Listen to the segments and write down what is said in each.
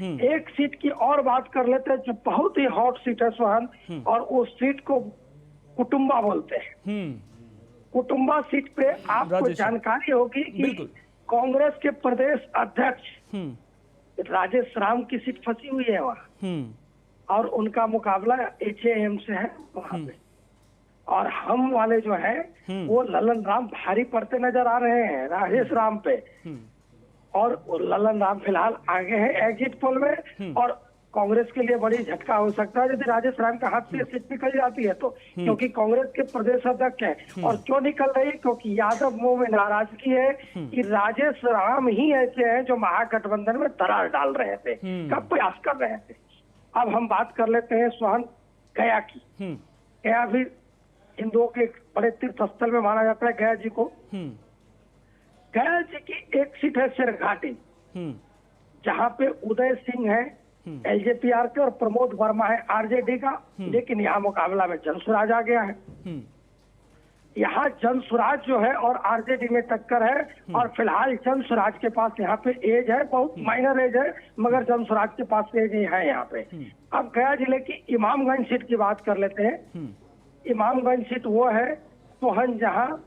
एक सीट की और बात कर लेते हैं जो बहुत ही हॉट सीट है सोहन, और उस सीट को कुटुंबा बोलते हैं। कुटुंबा सीट पे आपको जानकारी होगी कि कांग्रेस के प्रदेश अध्यक्ष राजेश राम की सीट फंसी हुई है वहाँ, और उनका मुकाबला एचएएम से है वहाँ पे। और हम वाले जो है वो ललन राम भारी पड़ते नजर आ रहे हैं राजेश राम पे, और ललन राम फिलहाल आगे हैं एग्जिट पोल में। और कांग्रेस के लिए बड़ी झटका हो सकता है यदि राजेश राम का हाथ से सीट निकल जाती है तो, क्योंकि कांग्रेस के प्रदेश अध्यक्ष है। और क्यों निकल रही है? क्योंकि यादव मुंह में नाराजगी है कि राजेश राम ही ऐसे हैं जो महागठबंधन में दरार डाल रहे थे, का प्रयास कर रहे थे। अब हम बात कर लेते हैं सोहन गया की। गया भी हिंदुओं के बड़े तीर्थ स्थल में माना जाता है गया जी को। गया जी की एक सीट है सिरघाटी, जहाँ पे उदय सिंह है एलजेपी के और प्रमोद वर्मा है आरजेडी का, लेकिन यहाँ मुकाबला में जनसुराज आ गया है। यहाँ जनसुराज जो है और आरजेडी में टक्कर है, और फिलहाल जनसुराज के पास यहाँ पे एज है, बहुत माइनर एज है, मगर जनसुराज के पास एज है यहाँ पे। अब गया जिले की इमामगंज सीट की बात कर लेते हैं। इमामगंज सीट वो है सोहन जहाँ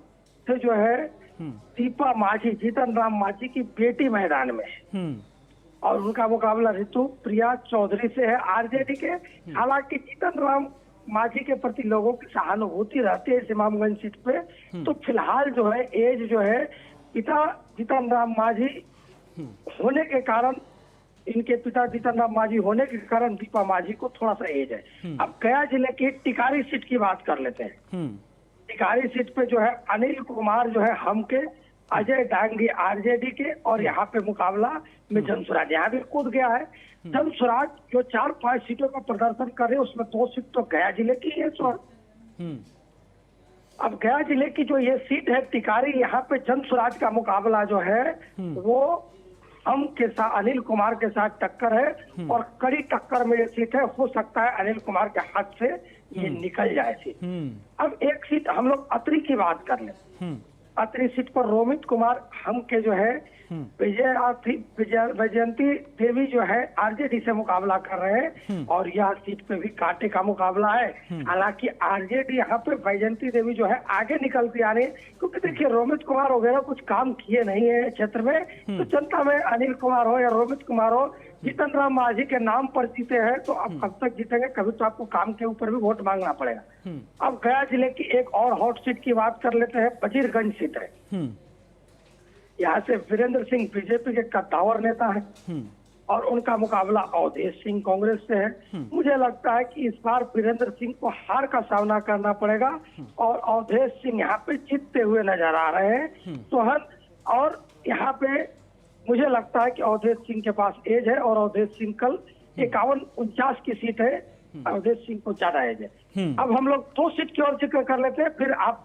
से जो है दीपा माझी, जीतन राम माझी की बेटी मैदान में है, और उनका मुकाबला ऋतु प्रिया चौधरी से है आरजेडी के। हालांकि जीतन राम माझी के प्रति लोगों की सहानुभूति रहती है इस इमामगंज सीट पे, तो फिलहाल जो है एज जो है पिता जीतन राम माझी होने के कारण, इनके पिता जीतन राम माझी होने के कारण दीपा माझी को थोड़ा सा एज है। अब गया जिले की टिकारी सीट की बात कर लेते हैं। टिकारी सीट पे जो है अनिल कुमार जो है हम के, अजय डांगी आरजेडी के, और यहाँ पे मुकाबला में जनसुराज यहाँ भी कूद गया है। जनसुराज जो 4-5 सीटों का प्रदर्शन कर रहे हैं उसमें 2 सीट तो गया जिले की है सर। अब गया जिले की जो ये सीट है टिकारी, यहाँ पे जनसुराज का मुकाबला जो है वो हम के साथ अनिल कुमार के साथ टक्कर है, और कड़ी टक्कर में ये सीट है। हो सकता है अनिल कुमार के हाथ से ये निकल जाए सीट। अब एक सीट हम लोग अतरी की बात कर ले। अतरी सीट पर रोमित कुमार हम के जो है वैजयंती देवी जो है आरजेडी से मुकाबला कर रहे हैं, और यह सीट पे भी कांटे का मुकाबला है। हालांकि आरजेडी यहाँ पे वैजयंती देवी जो है आगे निकलती आ रही है, क्योंकि देखिए रोमित कुमार वगैरह कुछ काम किए नहीं है क्षेत्र में, तो जनता में अनिल कुमार हो या रोमित कुमार हो, जीतन राम माझी के नाम पर जीते हैं, तो अब कब तक जीतेंगे? कभी तो आपको काम के ऊपर भी वोट मांगना पड़ेगा। अब गया जिले की एक और हॉट सीट की बात कर लेते हैं, वजीरगंज सीट है। यहाँ से वीरेंद्र सिंह बीजेपी के कद्दावर नेता है, और उनका मुकाबला अवधेश सिंह कांग्रेस से है। मुझे लगता है कि इस बार वीरेंद्र सिंह को हार का सामना करना पड़ेगा, और अवधेश सिंह यहाँ पे जीतते हुए नजर आ रहे हैं सोहन। और यहाँ पे मुझे लगता है कि अवधेश सिंह के पास एज है, और अवधेश सिंह कल 51-49 की सीट है, अवधेश सिंह को ज्यादा एज है। अब हम लोग 2 सीट की और जिक्र कर लेते हैं, फिर आप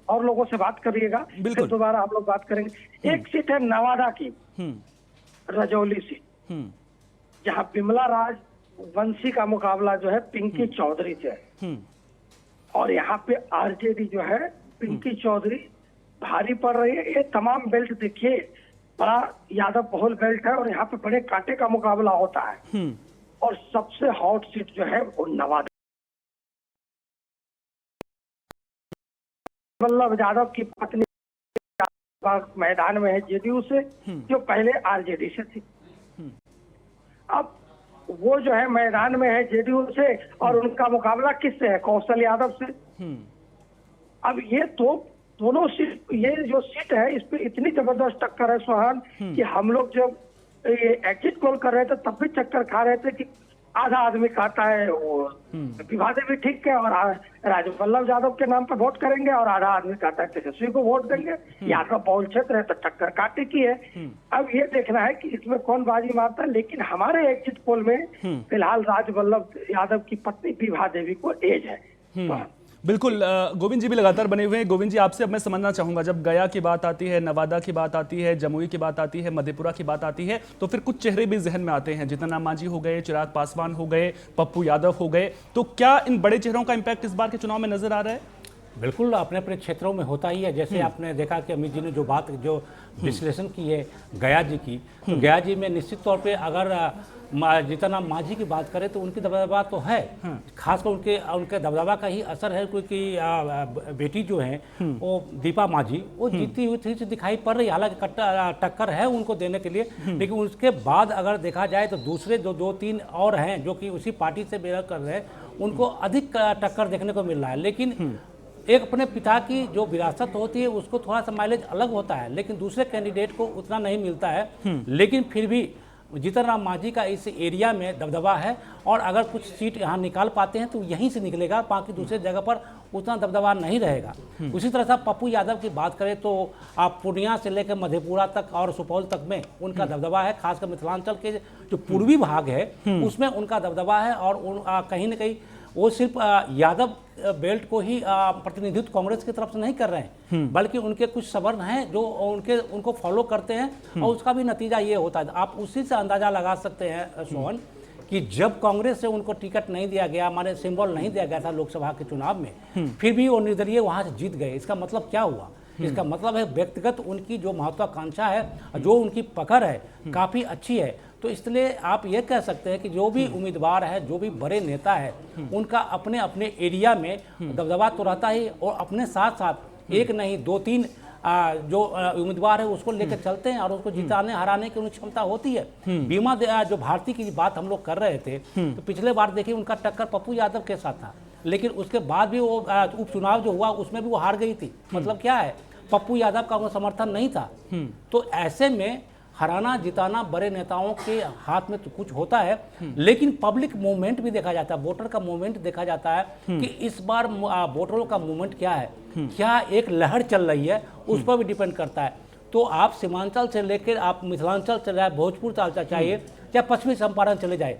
और लोगों से बात करिएगा, फिर दोबारा हम लोग बात करेंगे। एक सीट है नवादा की रजौली सीट, जहां बिमला राज वंशी का मुकाबला जो है पिंकी चौधरी से है, और यहाँ पे आरजेडी जो है पिंकी चौधरी भारी पड़ रही है। ये तमाम बेल्ट देखिए बड़ा यादव बहुल बेल्ट है, और यहाँ पे बड़े कांटे का मुकाबला होता है। और सबसे हॉट सीट जो है वो नवादा, वल्लभ यादव की पत्नी मैदान में है जेडीयू से, जो पहले आरजेडी से थी। अब वो जो है मैदान में है जेडीयू से, और उनका मुकाबला किससे है? कौशल यादव से। अब ये तो दोनों सीट, ये जो सीट है इस पे इतनी जबरदस्त टक्कर है सोहन कि हम लोग जब ये एग्जिट पोल कर रहे थे तब भी चक्कर खा रहे थे कि आधा आदमी कहता है वो विभा देवी ठीक है और राजवल्लभ यादव के नाम पर वोट करेंगे, और आधा आदमी कहता है तेजस्वी को वोट देंगे। यहाँ का बहुल क्षेत्र है तो टक्कर काटे की है। अब ये देखना है कि इसमें कौन बाजी मारता है, लेकिन हमारे एग्जिट पोल में फिलहाल राजवल्लभ यादव की पत्नी विभा देवी को एज है। बिल्कुल गोविंद जी भी लगातार बने हुए हैं। गोविंद जी, आपसे अब मैं समझना चाहूंगा, जब गया की बात आती है, नवादा की बात आती है, जमुई की बात आती है, मधेपुरा की बात आती है, तो फिर कुछ चेहरे भी जहन में आते हैं। जीतन राम मांझी हो गए, चिराग पासवान हो गए, पप्पू यादव हो गए, तो क्या इन बड़े चेहरों का इंपैक्ट इस बार के चुनाव में नजर आ रहा है? बिल्कुल अपने अपने क्षेत्रों में होता ही है। जैसे आपने देखा कि अमित जी ने जो विश्लेषण की है गया जी की, तो गया जी में निश्चित तौर पे अगर जितना मांझी की बात करें तो उनकी दबदबा तो है, खासकर उनके दबदबा का ही असर है, क्योंकि बेटी जो है वो दीपा मांझी वो जीती हुई थी दिखाई पड़ रही है। हालांकि टक्कर है उनको देने के लिए, लेकिन उसके बाद अगर देखा जाए तो दूसरे जो 2-3 और हैं जो कि उसी पार्टी से बिलोंग कर रहे हैं, उनको अधिक टक्कर देखने को मिल रहा है। लेकिन एक अपने पिता की जो विरासत होती है उसको थोड़ा सा माइलेज अलग होता है, लेकिन दूसरे कैंडिडेट को उतना नहीं मिलता है। लेकिन फिर भी जीतन राम मांझी का इस एरिया में दबदबा है, और अगर कुछ सीट यहाँ निकाल पाते हैं तो यहीं से निकलेगा, बाकी दूसरे जगह पर उतना दबदबा नहीं रहेगा। उसी तरह से पप्पू यादव की बात करें तो आप पूर्णिया से लेकर मधेपुरा तक और सुपौल तक में उनका दबदबा है, खासकर मिथिलांचल के जो पूर्वी भाग है उसमें उनका दबदबा है। और कहीं ना कहीं वो सिर्फ यादव बेल्ट को ही प्रतिनिधित्व कांग्रेस की तरफ से नहीं कर रहे हैं, बल्कि उनके कुछ सवर्ण हैं जो उनको फॉलो करते हैं, और उसका भी नतीजा ये होता है। आप उसी से अंदाजा लगा सकते हैं सोहन कि जब कांग्रेस से उनको टिकट नहीं दिया गया, माने सिंबल नहीं दिया गया था लोकसभा के चुनाव में, फिर भी वो निर्दलीय वहां से जीत गए। इसका मतलब क्या हुआ? इसका मतलब है व्यक्तिगत उनकी जो महत्वाकांक्षा है, जो उनकी पकड़ है, काफी अच्छी है। तो इसलिए आप ये कह सकते हैं कि जो भी उम्मीदवार है, जो भी बड़े नेता है, उनका अपने अपने एरिया में दबदबा तो रहता ही, और अपने साथ साथ एक नहीं 2-3 जो उम्मीदवार है उसको लेकर चलते हैं, और उसको जिताने हराने की उनकी क्षमता होती है। बीमा जो भारती की बात हम लोग कर रहे थे, तो पिछले बार देखिए उनका टक्कर पप्पू यादव के साथ था, लेकिन उसके बाद भी वो उपचुनाव जो हुआ उसमें भी वो हार गई थी। मतलब क्या है, पप्पू यादव का उनका समर्थन नहीं था। तो ऐसे में हराना जिताना बड़े नेताओं के हाथ में तो कुछ होता है, लेकिन पब्लिक मूवमेंट भी देखा जाता है, वोटर का मूवमेंट देखा जाता है कि इस बार वोटरों का मूवमेंट क्या है, क्या एक लहर चल रही है, उस पर भी डिपेंड करता है। तो आप सीमांचल से लेकर आप मिथिलांचल चले जाए, भोजपुर चलता चाहिए या पश्चिमी चंपारण चले जाए,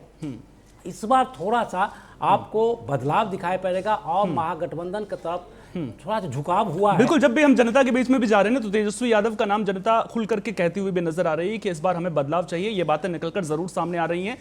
इस बार थोड़ा सा आपको बदलाव दिखाई पड़ेगा, और महागठबंधन की तरफ थोड़ा सा झुकाव हुआ है। बिल्कुल, जब भी हम जनता के बीच में भी जा रहे हैं तो तेजस्वी यादव का नाम जनता खुल करके कहती हुई भी नजर आ रही है कि इस बार हमें बदलाव चाहिए। ये बातें निकलकर जरूर सामने आ रही हैं।